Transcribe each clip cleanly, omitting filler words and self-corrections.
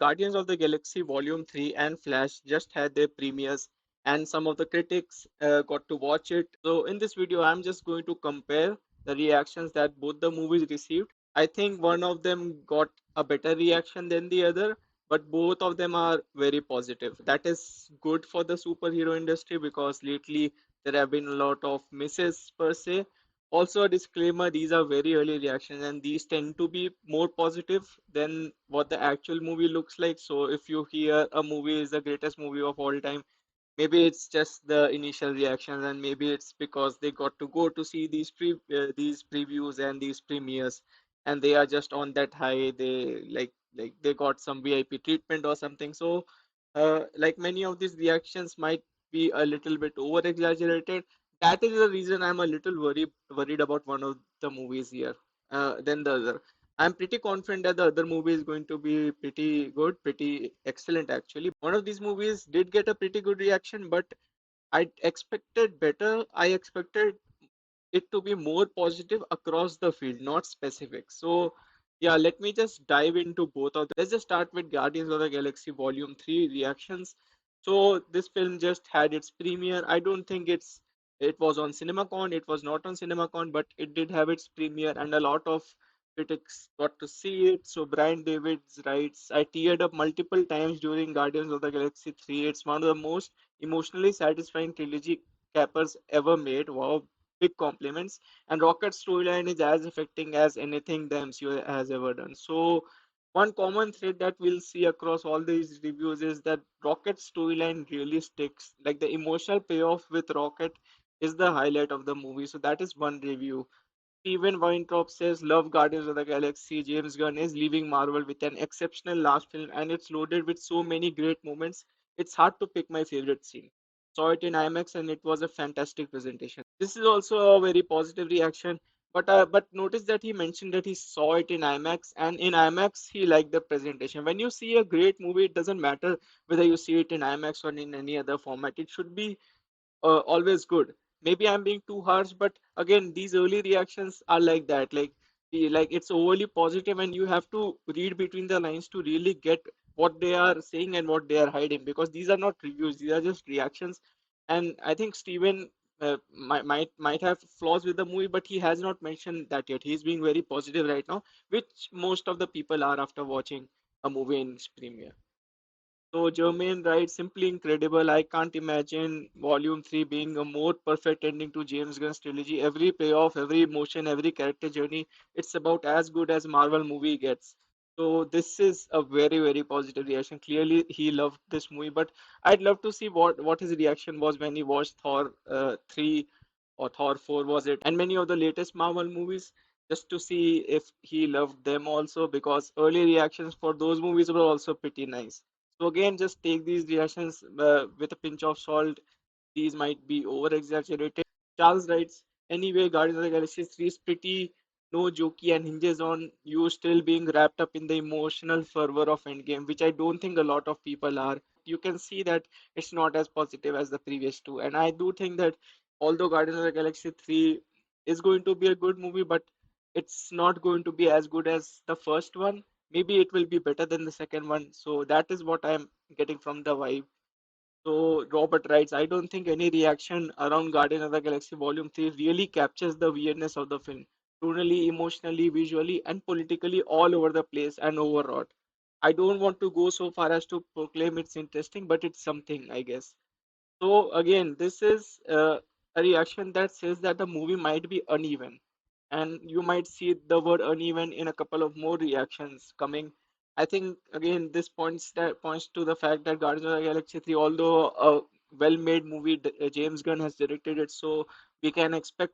Guardians of the Galaxy Volume 3 and Flash just had their premieres, and some of the critics got to watch it. So, in this video, I'm just going to compare the reactions that both the movies received. I think one of them got a better reaction than the other, but both of them are very positive. That is good for the superhero industry because lately there have been a lot of misses per se. Also, a disclaimer, these are very early reactions and these tend to be more positive than what the actual movie looks like. So, if you hear a movie is the greatest movie of all time, maybe it's just the initial reactions and maybe it's because they got to go to see these previews and these premieres and they are just on that high. They like they got some VIP treatment or something. So like many of these reactions might be a little bit over exaggerated. That is the reason I'm a little worried about one of the movies here than the other. I'm pretty confident that the other movie is going to be pretty good, pretty excellent actually. One of these movies did get a pretty good reaction, but I expected better. I expected it to be more positive across the field, not specific. So, yeah, let me just dive into both of them. Let's just start with Guardians of the Galaxy Volume 3 reactions. So, this film just had its premiere. I don't think it was on CinemaCon, it was not on CinemaCon, but it did have its premiere, and a lot of critics got to see it. So, Brian Davids writes, I teared up multiple times during Guardians of the Galaxy 3. It's one of the most emotionally satisfying trilogy cappers ever made. Wow, big compliments. And Rocket's storyline is as affecting as anything the MCU has ever done. So, one common thread that we'll see across all these reviews is that Rocket's storyline really sticks. Like the emotional payoff with Rocket is the highlight of the movie. So, that is one review. Steven Weintraub says, Love Guardians of the Galaxy. James Gunn is leaving Marvel with an exceptional last film and it's loaded with so many great moments. It's hard to pick my favorite scene. Saw it in IMAX and it was a fantastic presentation. This is also a very positive reaction. But notice that he mentioned that he saw it in IMAX and in IMAX he liked the presentation. When you see a great movie, it doesn't matter whether you see it in IMAX or in any other format. It should be always good. Maybe I'm being too harsh, but again, these early reactions are like that. Like it's overly positive, and you have to read between the lines to really get what they are saying and what they are hiding. Because these are not reviews; these are just reactions. And I think Steven might have flaws with the movie, but he has not mentioned that yet. He's being very positive right now, which most of the people are after watching a movie in its premiere. So Jermaine writes, simply incredible. I can't imagine Volume 3 being a more perfect ending to James Gunn's trilogy. Every payoff, every emotion, every character journey, it's about as good as Marvel movie gets. So this is a very, very positive reaction. Clearly, he loved this movie, but I'd love to see what his reaction was when he watched Thor 3 or Thor 4 was it, and many of the latest Marvel movies, just to see if he loved them also, because early reactions for those movies were also pretty nice. So again, just take these reactions with a pinch of salt. These might be over exaggerated. Charles writes, anyway, Guardians of the Galaxy 3 is pretty no jokey and hinges on you still being wrapped up in the emotional fervor of Endgame, which I don't think a lot of people are. You can see that it's not as positive as the previous two. And I do think that although Guardians of the Galaxy 3 is going to be a good movie, but it's not going to be as good as the first one. Maybe it will be better than the second one. So that is what I'm getting from the vibe. So Robert writes, I don't think any reaction around Guardian of the Galaxy Volume 3 really captures the weirdness of the film. Tonally, emotionally, visually, and politically all over the place and overwrought. I don't want to go so far as to proclaim it's interesting, but it's something, I guess. So again, this is a reaction that says that the movie might be uneven, and you might see the word uneven in a couple of more reactions coming. I think again this points to the fact that Guardians of the Galaxy 3, although a well-made movie, James Gunn has directed it, so we can expect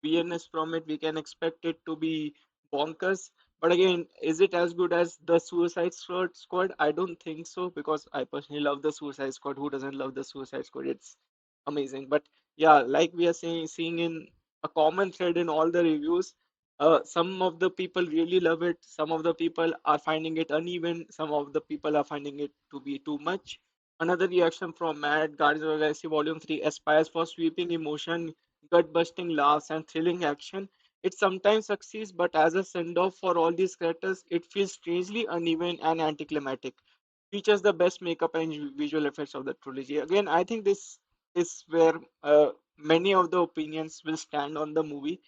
weirdness from it. We can expect it to be bonkers. But again, is it as good as the Suicide Squad? I don't think so because I personally love the Suicide Squad. Who doesn't love the Suicide Squad? It's amazing. But yeah, like we are seeing in a common thread in all the reviews, some of the people really love it. Some of the people are finding it uneven. Some of the people are finding it to be too much. Another reaction from Matt, Guardians of the Galaxy Volume 3 aspires for sweeping emotion, gut busting laughs, and thrilling action. It sometimes succeeds, but as a send off for all these characters, it feels strangely uneven and anticlimactic. Features the best makeup and visual effects of the trilogy. Again, I think this is where many of the opinions will stand on the movie.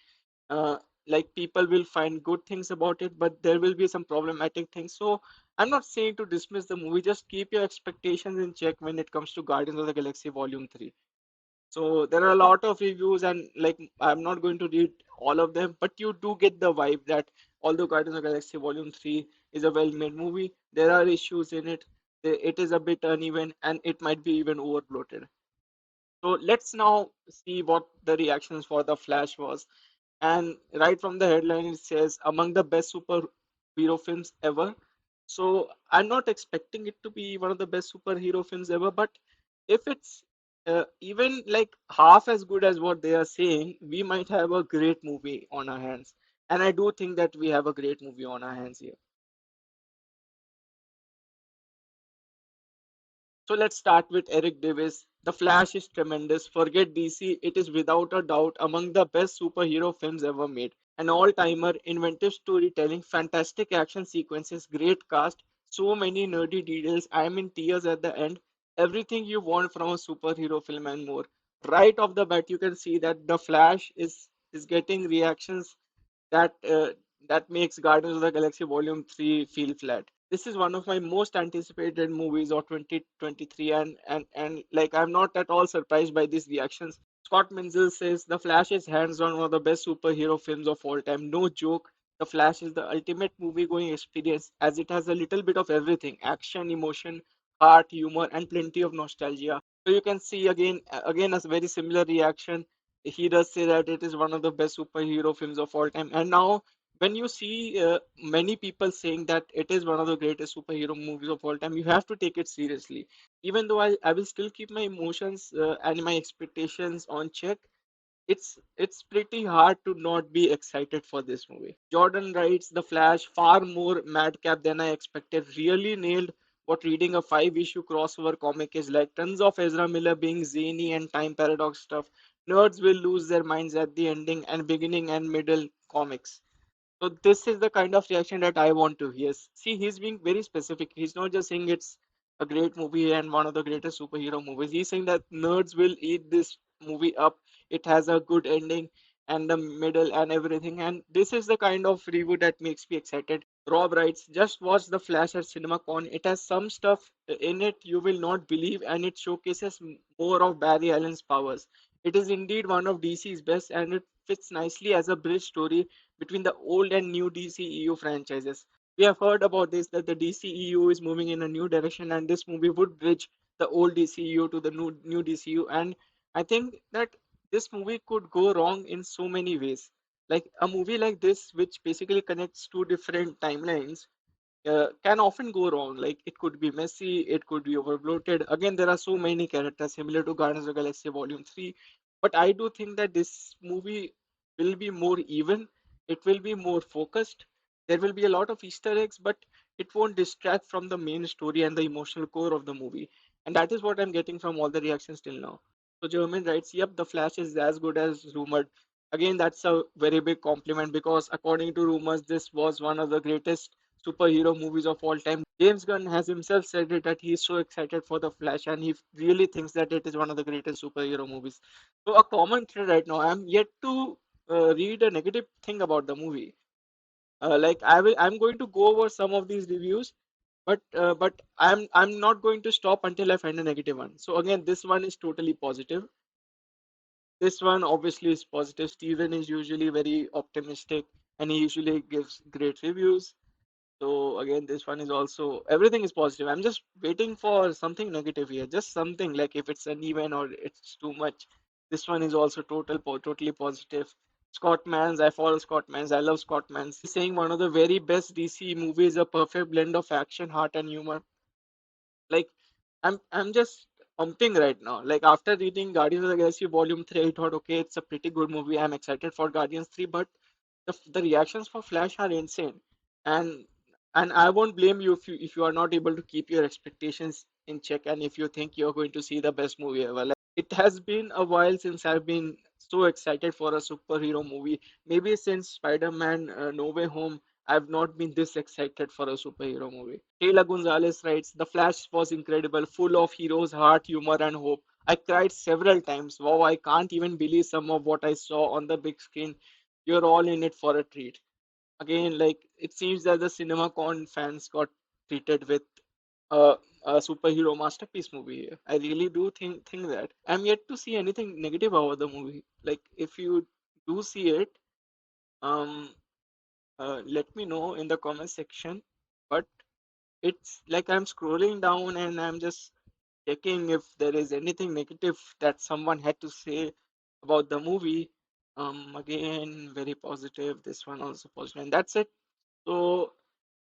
uh, like people will find good things about it, but there will be some problematic things. So I'm not saying to dismiss the movie, just keep your expectations in check when it comes to Guardians of the Galaxy Volume 3. So there are a lot of reviews, and like I'm not going to read all of them, but you do get the vibe that although Guardians of the Galaxy Volume 3 is a well-made movie, there are issues in it. It is a bit uneven and it might be even over bloated. So let's now see what the reactions for The Flash was. And right from the headline, it says among the best superhero films ever. So I'm not expecting it to be one of the best superhero films ever, but if it's even like half as good as what they are saying, we might have a great movie on our hands. And I do think that we have a great movie on our hands here. So let's start with Eric Davis. The Flash is tremendous. Forget DC, it is without a doubt among the best superhero films ever made. An all timer, inventive storytelling, fantastic action sequences, great cast, so many nerdy details. I am in tears at the end. Everything you want from a superhero film and more. Right off the bat, you can see that The Flash is getting reactions that that makes Guardians of the Galaxy Volume 3 feel flat. This is one of my most anticipated movies of 2023, and like I'm not at all surprised by these reactions. Scott Menzel says The Flash is hands on one of the best superhero films of all time. No joke. The Flash is the ultimate movie going experience as it has a little bit of everything: action, emotion, heart, humor, and plenty of nostalgia. So you can see again a very similar reaction. He does say that it is one of the best superhero films of all time. And now when you see many people saying that it is one of the greatest superhero movies of all time, you have to take it seriously. Even though I will still keep my emotions and my expectations on check, it's pretty hard to not be excited for this movie. Jordan writes The Flash far more madcap than I expected. Really nailed what reading a 5 issue crossover comic is like. Tons of Ezra Miller being zany and time paradox stuff. Nerds will lose their minds at the ending and beginning and middle comics. So this is the kind of reaction that I want to hear. See, he's being very specific. He's not just saying it's a great movie and one of the greatest superhero movies. He's saying that nerds will eat this movie up. It has a good ending and the middle and everything. And this is the kind of review that makes me excited. Rob writes, just watch The Flash at CinemaCon. It has some stuff in it you will not believe, and it showcases more of Barry Allen's powers. It is indeed one of DC's best, and it fits nicely as a bridge story between the old and new DCEU franchises. We have heard about this that the DCEU is moving in a new direction, and this movie would bridge the old DCEU to the new DCU. And I think that this movie could go wrong in so many ways. Like a movie like this, which basically connects two different timelines, can often go wrong. Like it could be messy, it could be overbloated. Again, there are so many characters similar to Guardians of the Galaxy Volume 3. But I do think that this movie will be more even, it will be more focused. There will be a lot of Easter eggs, but it won't distract from the main story and the emotional core of the movie. And that is what I'm getting from all the reactions till now. So German writes, yep, The Flash is as good as rumored. Again, that's a very big compliment because according to rumors, this was one of the greatest superhero movies of all time. James Gunn has himself said it that he's so excited for The Flash and he really thinks that it is one of the greatest superhero movies. So a common thread right now, I'm yet to read a negative thing about the movie. I'm going to go over some of these reviews, but I'm not going to stop until I find a negative one. So again, this one is totally positive. This one obviously is positive. Steven is usually very optimistic and he usually gives great reviews. So again, this one is also everything is positive. I'm just waiting for something negative here, just something like if it's uneven or it's too much. This one is also totally positive. Scott Mans, I follow Scott Mans. I love Scott Mans. He's saying one of the very best DC movies, a perfect blend of action, heart, and humor. Like I'm just pumping right now. Like after reading Guardians of the Galaxy Volume 3, I thought, okay, it's a pretty good movie. I'm excited for Guardians 3, but the reactions for Flash are insane. And and I won't blame you if you are not able to keep your expectations in check and if you think you're going to see the best movie ever. Like it has been a while since I've been so excited for a superhero movie. Maybe since Spider-Man No Way Home, I've not been this excited for a superhero movie. Taylor Gonzalez writes, The Flash was incredible, full of heroes, heart, humor, and hope. I cried several times. Wow, I can't even believe some of what I saw on the big screen. You're all in it for a treat. Again, like it seems that the CinemaCon fans got treated with a, a superhero masterpiece movie here. I really do think that. I'm yet to see anything negative about the movie. Like if you do see it, um, let me know in the comment section. But it's like I'm scrolling down and I'm just checking if there is anything negative that someone had to say about the movie. Again, very positive. This one also positive, and that's it. So,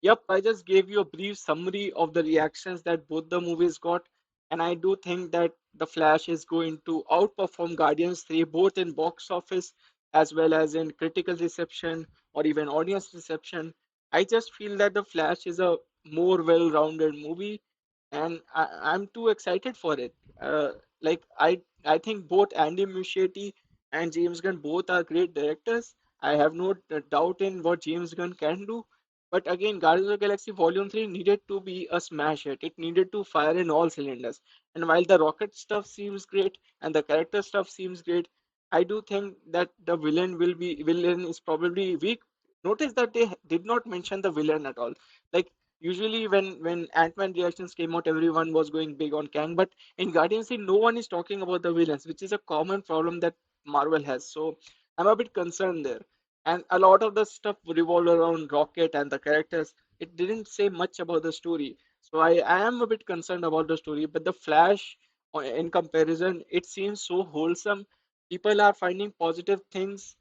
yep, I just gave you a brief summary of the reactions that both the movies got, and I do think that The Flash is going to outperform Guardians 3 both in box office as well as in critical reception or even audience reception. I just feel that The Flash is a more well-rounded movie, and I'm too excited for it. Like I think both Andy Muschietti and James Gunn both are great directors. I have no doubt in what James Gunn can do. But again, Guardians of the Galaxy Volume 3 needed to be a smash hit. It needed to fire in all cylinders. And while the rocket stuff seems great and the character stuff seems great, I do think that the villain is probably weak. Notice that they did not mention the villain at all. Like usually when Ant-Man reactions came out, everyone was going big on Kang, but in Guardians 3, no one is talking about the villains, which is a common problem that Marvel has. So I'm a bit concerned there, and a lot of the stuff revolved around Rocket and the characters. It didn't say much about the story, so I am a bit concerned about the story. But the Flash, in comparison, it seems so wholesome. People are finding positive things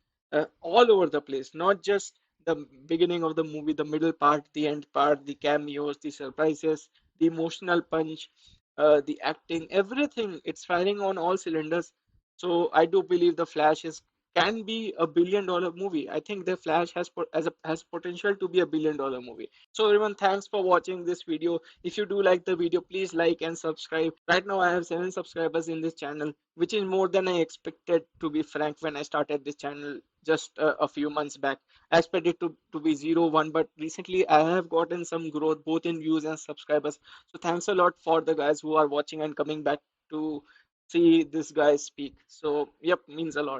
all over the place, not just the beginning of the movie, the middle part, the end part, the cameos, the surprises, the emotional punch, the acting, everything. It's firing on all cylinders. So I do believe the Flash is can be a $1 billion movie. I think the Flash has potential to be $1 billion movie. So everyone, thanks for watching this video. If you do like the video, please like and subscribe. Right now I have 7 subscribers in this channel, which is more than I expected, to be frank, when I started this channel just a few months back. I expected to be 0 1, but recently I have gotten some growth both in views and subscribers. So thanks a lot for the guys who are watching and coming back to see this guy speak. So yep, means a lot.